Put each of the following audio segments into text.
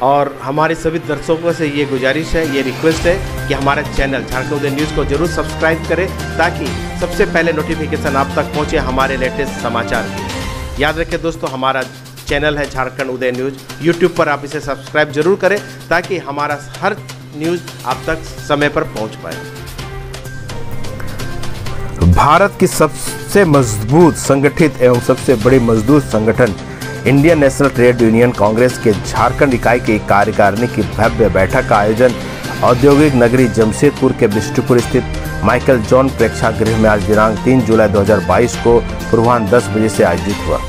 और हमारे सभी दर्शकों से ये गुजारिश है, ये रिक्वेस्ट है कि हमारा चैनल झारखंड उदय न्यूज़ को जरूर सब्सक्राइब करें ताकि सबसे पहले नोटिफिकेशन आप तक पहुंचे हमारे लेटेस्ट समाचार की। याद रखें दोस्तों, हमारा चैनल है झारखंड उदय न्यूज़, यूट्यूब पर आप इसे सब्सक्राइब जरूर करें ताकि हमारा हर न्यूज़ आप तक समय पर पहुंच पाए। भारत की सबसे मजबूत, संगठित एवं सबसे बड़ी मजदूर संगठन Indian national trade union Congress के झारखंड इकाई की कार्यकारिणी की भव्य बैठक का आयोजन औद्योगिक नगरी जमशेदपुर के बिष्टुपुर स्थित माइकल जॉन प्रेक्षागृह में आज दिनांक 3 जुलाई 2022 को पूर्वाह्न 10 बजे से आयोजित हुआ,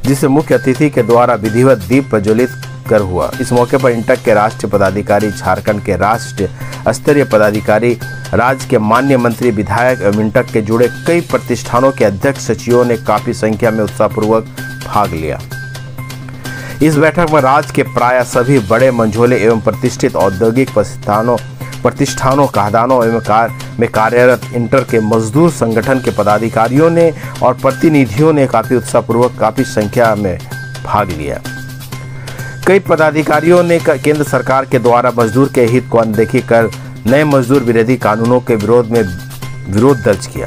जिसे मुख्य अतिथि के द्वारा विधिवत दीप प्रज्वलित कर हुआ। इस मौके पर इंटक के राष्ट्रीय पदाधिकारी, झारखंड के राष्ट्रीय स्तरीय पदाधिकारी, राज्य के माननीय मंत्री, विधायक एवं इंटक के जुड़े कई प्रतिष्ठानों के अध्यक्ष सचिवों ने काफी संख्या में उत्साहपूर्वक भाग लिया। इस बैठक में राज्य के प्राय सभी बड़े, मंझोले एवं प्रतिष्ठित औद्योगिक प्रतिष्ठानों, खदानों में कार्यरत इंटर के मजदूर संगठन के पदाधिकारियों ने और प्रतिनिधियों ने काफी उत्साहपूर्वक काफी संख्या में भाग लिया। कई पदाधिकारियों ने केंद्र सरकार के द्वारा मजदूर के हित को अनदेखी कर नए मजदूर विरोधी कानूनों के विरोध दर्ज किया।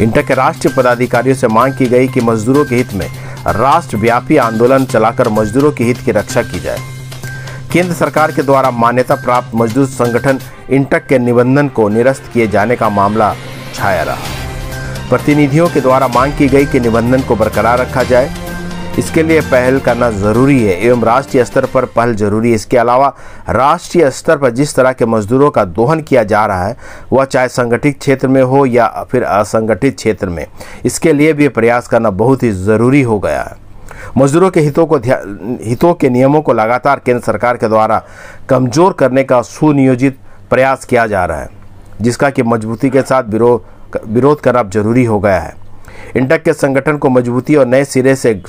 इंटर के राष्ट्रीय पदाधिकारियों से मांग की गई कि मजदूरों के हित में राष्ट्रव्यापी आंदोलन चलाकर मजदूरों के हित की रक्षा की जाए। केंद्र सरकार के द्वारा मान्यता प्राप्त मजदूर संगठन इंटक के निबंधन को निरस्त किए जाने का मामला छाया रहा। प्रतिनिधियों के द्वारा मांग की गई कि निबंधन को बरकरार रखा जाए, इसके लिए पहल करना जरूरी है एवं राष्ट्रीय स्तर पर पहल जरूरी है। इसके अलावा राष्ट्रीय स्तर पर जिस तरह के मजदूरों का दोहन किया जा रहा है, वह चाहे संगठित क्षेत्र में हो या फिर असंगठित क्षेत्र में, इसके लिए भी प्रयास करना बहुत ही जरूरी हो गया है। मजदूरों के हितों के नियमों को लगातार केंद्र सरकार के द्वारा कमजोर करने का सुनियोजित प्रयास किया जा रहा है, जिसका कि मजबूती के साथ विरोध करना जरूरी हो गया है। इंटक के संगठन को मजबूती और नए सिरे से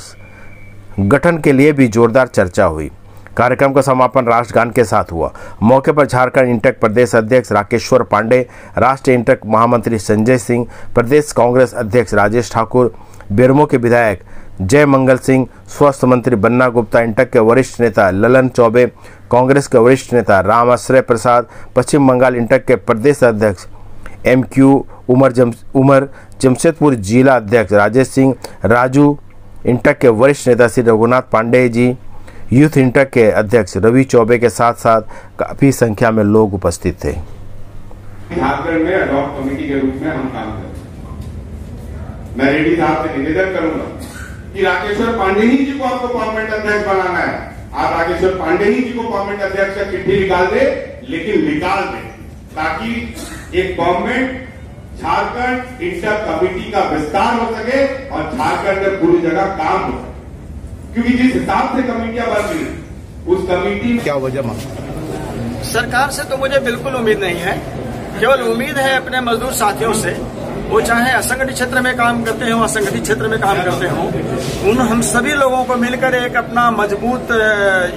गठन के लिए भी जोरदार चर्चा हुई। कार्यक्रम का समापन राष्ट्रगान के साथ हुआ। मौके पर झारखंड इंटक प्रदेश अध्यक्ष राकेश्वर पांडे, राष्ट्रीय इंटक महामंत्री संजय सिंह, प्रदेश कांग्रेस अध्यक्ष राजेश ठाकुर, बेरमो के विधायक जय मंगल सिंह, स्वास्थ्य मंत्री बन्ना गुप्ता, इंटक के वरिष्ठ नेता ललन चौबे, कांग्रेस के वरिष्ठ नेता राम आश्रय प्रसाद, पश्चिम बंगाल इंटक के प्रदेश अध्यक्ष MQ उमर, जमशेदपुर जिला अध्यक्ष राजेश सिंह, राजू इंटक के वरिष्ठ नेता श्री रघुनाथ पांडे जी, यूथ इंटक के अध्यक्ष रवि चौबे के साथ साथ काफी संख्या में लोग उपस्थित थे। झारखंड में अडॉप्ट कमेटी के रूप में हम काम करें। मैं रेड्डी साहब से निवेदन करूंगा कि राकेश्वर पांडे ही जी को आपको परमानेंट अध्यक्ष बनाना है। आप राकेश्वर पांडे ही जी को परमानेंट अध्यक्ष का चिट्ठी निकाल दे, लेकिन निकाल दे ताकि एक गवर्नमेंट झारखंड इंटर कमेटी का विस्तार हो सके और झारखंड में पूरी जगह काम हो सके। क्योंकि जिस हिसाब से कमेटियां बन रही उस कमेटी में क्या वजह मांगता? सरकार से तो मुझे बिल्कुल उम्मीद नहीं है, केवल उम्मीद है अपने मजदूर साथियों से, वो चाहे असंगठित क्षेत्र में काम करते हो, असंगठित क्षेत्र में काम करते हो, उन हम सभी लोगों को मिलकर एक अपना मजबूत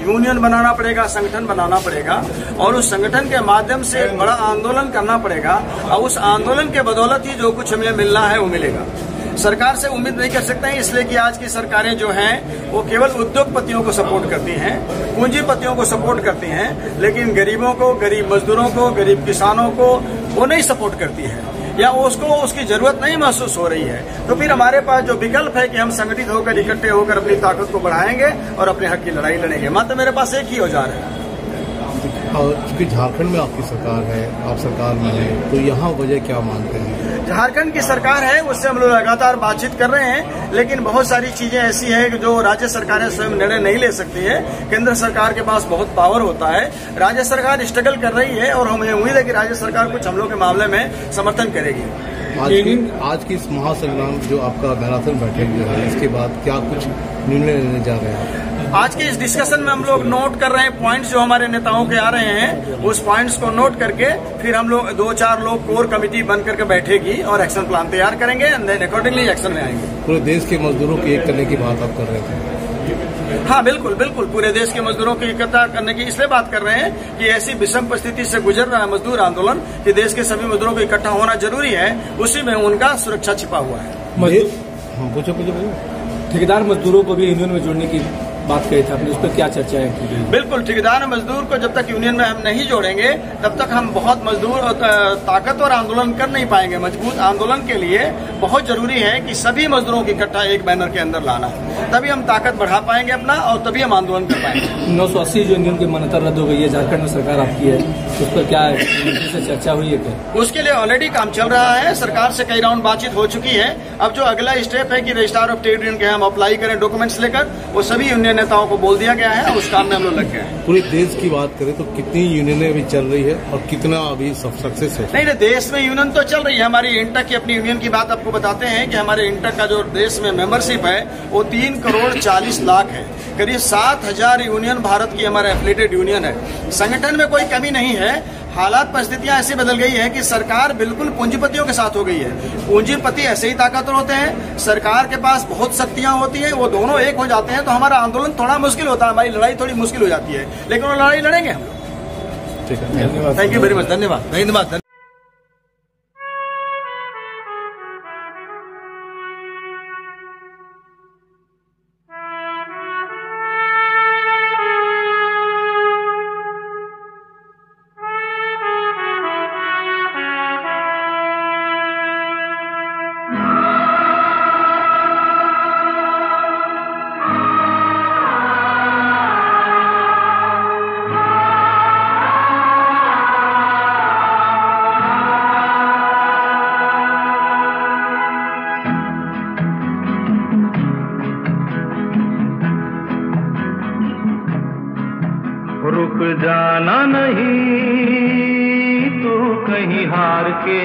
यूनियन बनाना पड़ेगा, संगठन बनाना पड़ेगा और उस संगठन के माध्यम से एक बड़ा आंदोलन करना पड़ेगा और उस आंदोलन के बदौलत ही जो कुछ हमें मिलना है वो मिलेगा। सरकार से उम्मीद नहीं कर सकते हैं, इसलिए कि आज की सरकारें जो हैं वो केवल उद्योगपतियों को सपोर्ट करती हैं, पूंजीपतियों को सपोर्ट करती हैं, लेकिन गरीबों को, गरीब मजदूरों को, गरीब किसानों को वो नहीं सपोर्ट करती है या उसको उसकी जरूरत नहीं महसूस हो रही है। तो फिर हमारे पास जो विकल्प है कि हम संगठित होकर, इकट्ठे होकर अपनी ताकत को बढ़ाएंगे और अपने हक की लड़ाई लड़ेंगे। मात्र मेरे पास एक ही औजार है। और क्योंकि झारखंड में आपकी सरकार है, आप सरकार में है, तो यहाँ वजह क्या मानते हैं? झारखंड की सरकार है, उससे हम लोग लगातार बातचीत कर रहे हैं, लेकिन बहुत सारी चीजें ऐसी है कि जो राज्य सरकारें स्वयं निर्णय नहीं ले सकती है। केंद्र सरकार के पास बहुत पावर होता है, राज्य सरकार स्ट्रगल कर रही है और हमें उम्मीद है कि राज्य सरकार कुछ हम लोग के मामले में समर्थन करेगी। आज की इस महासंग्राम जो आपका मैराथन बैठक जो है, इसके बाद क्या कुछ निर्णय लेने जा रहे हैं? आज के इस डिस्कशन में हम लोग नोट कर रहे हैं पॉइंट्स जो हमारे नेताओं के आ रहे हैं, उस पॉइंट्स को नोट करके फिर हम लोग 2-4 लोग कोर कमेटी बन करके बैठेगी और एक्शन प्लान तैयार करेंगे एंड देन अकॉर्डिंगली एक्शन में आएंगे। पूरे देश के मजदूरों की एक करने की बात आप कर रहे थे? हाँ बिल्कुल बिल्कुल, पूरे देश के मजदूरों की इकट्ठा करने की इसलिए बात कर रहे हैं कि ऐसी विषम परिस्थिति से गुजर रहा है मजदूर आंदोलन कि देश के सभी मजदूरों को इकट्ठा होना जरूरी है, उसी में उनका सुरक्षा छिपा हुआ है। पूछो ठेकेदार मजदूरों को भी यूनियन में जोड़ने की बात कही थी आपने, उस पर क्या चर्चा है? बिल्कुल, ठेकेदार मजदूर को जब तक यूनियन में हम नहीं जोड़ेंगे तब तक हम बहुत मजदूर ताकतवर आंदोलन कर नहीं पाएंगे। मजबूत आंदोलन के लिए बहुत जरूरी है कि सभी मजदूरों की इकट्ठा एक बैनर के अंदर लाना, तभी हम ताकत बढ़ा पाएंगे अपना और तभी हम आंदोलन कर पाएंगे। 980 जो यूनियन की मान्यता रद्द हो गई है, झारखंड में सरकार आपकी है, उस पर क्या से चर्चा हुई है क्या? उसके लिए ऑलरेडी काम चल रहा है, सरकार से कई राउंड बातचीत हो चुकी है। अब जो अगला स्टेप है कि रजिस्ट्रार ऑफ ट्रेड यूनियन के हम अप्लाई करें डॉक्यूमेंट्स लेकर, वो सभी यूनियन नेताओं को बोल दिया गया है और उस काम में हम लोग लग गए हैं। पूरे देश की बात करें तो कितनी यूनियनें अभी चल रही है और कितना अभी सक्सेस है? नहीं, देश में यूनियन तो चल रही है। हमारी इंटक की अपनी यूनियन की बात आपको बताते हैं कि हमारे इंटक का जो देश में मेंबरशिप है वो 3 करोड़ 40 लाख है। करीब 7,000 यूनियन भारत की हमारे एफिलिएटेड यूनियन है। संगठन में कोई कमी नहीं है। हालात परिस्थितियां ऐसी बदल गई है कि सरकार बिल्कुल पूंजीपतियों के साथ हो गई है। पूंजीपति ऐसे ही ताकतवर होते हैं, सरकार के पास बहुत शक्तियां होती है, वो दोनों एक हो जाते हैं तो हमारा आंदोलन थोड़ा मुश्किल होता है, हमारी लड़ाई थोड़ी मुश्किल हो जाती है, लेकिन वो लड़ाई लड़ेंगे हम लोग। ठीक है, धन्यवाद। Thank you very much. धन्यवाद। रुक जाना नहीं तू कहीं हार के,